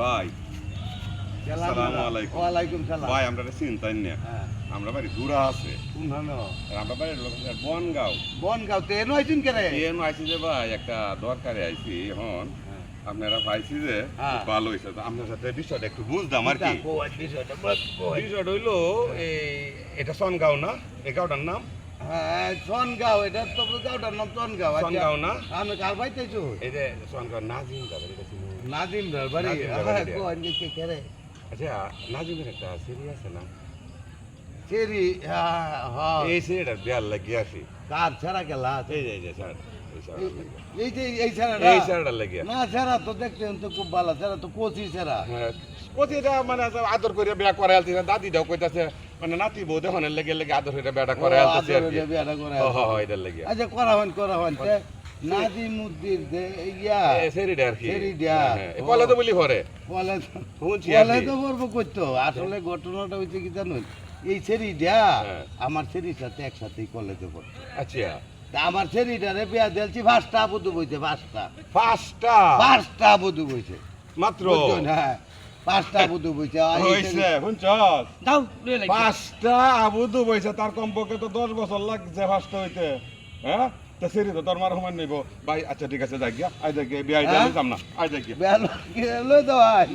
ভাই আসসালামু আলাইকুম। ওয়ালাইকুম সালাম। ভাই আমরা চিন্তাই না, হ্যাঁ আমরা বাড়ি দূরা আছে, কোনখানে? আর আমরা বাড়ির লোক হচ্ছে বনগাঁও। বনগাঁও তে নয়দিন কেরে? এন আইছি যে ভাই একটা দরকারে আইছি এখন, আপনারা পাইছি যে হ্যাঁ। খুব ভালো হয়েছে। তো আপনার সাথে বিষয়টা একটু বুঝতাম আর কি। বিষয়টা বল, কই। বিষয়টা হইলো এই এটা সনগাঁও না, এই গাঁওটার নাম হ্যাঁ সনগাঁও, এটা তো গাঁওটার নাম সনগাঁও। সনগাঁও না? আমি কার পাইতেছো? এই যে সনগাঁও নাজিম যাবে এটা ছিল। নাজিম ধর বাড়ি। নাজিম ধর হ্যাঁ বাড়ি। কোন কে কেরে? আচ্ছা নাজিমের একটা সিরি আছে না, চেরি হ্যাঁ এই সিরিটার বিয়ার লাগিয়ে আসি। কার ছাড়া গেলা? এই যে স্যার, এই স্যার এই যে এই ছাড়া এই স্যারটার লাগিয়ে। না ছাড়া তো দেখতে তো খুব ভালো, ছাড়া তো কোচি ছাড়া। হ্যাঁ প্রতিটা মানে আদর করে বিয়া করে আলতি দাদিটাও কইতাছে মানে নাতি বউ দেখনের লেগে লেগে আদর করে বিয়াটা করে আলতেছে আর কি। বিয়াটা করে হ হ হ এটার লেগে আচ্ছা করা হন নাজিমুদ্দিন দে ইয়া সেরিডা আর কি। সেরিডা। হ্যাঁ, এই পলে তো বলি পরে বলে শুনছি আর বলে কি। তো বলবো করতো আসলে ঘটনাটা হইছে কি জানুন, এই সেরিডা হ্যাঁ। আমার সেরির সাথে একসাথেই কলেজে পড়তো। আচ্ছা তা আমার সেরিডারে বিয়া দিয়েছি পাঁচটা বুধু বইছে, পাঁচটা পাঁচটা বুধু বইছে মাত্র বুঝছেন? হ্যাঁ পাঁচটা বুধু বইছে। হইছে শুনছস? দাও লয়ে লাগি। পাঁচটা আবুদু বইছে, তার কমপক্ষে তো 10 বছর লাগছে পাঁচটা হইতে। হ্যাঁ তা সেরি তো তোর মার সমান নেব ভাই। আচ্ছা ঠিক আছে যাই গিয়া, আই যাই গিয়া বিয়া হ্যাঁ? দিতাম না, আই যাই গিয়া। বিয়া লয়ে দাও আয়।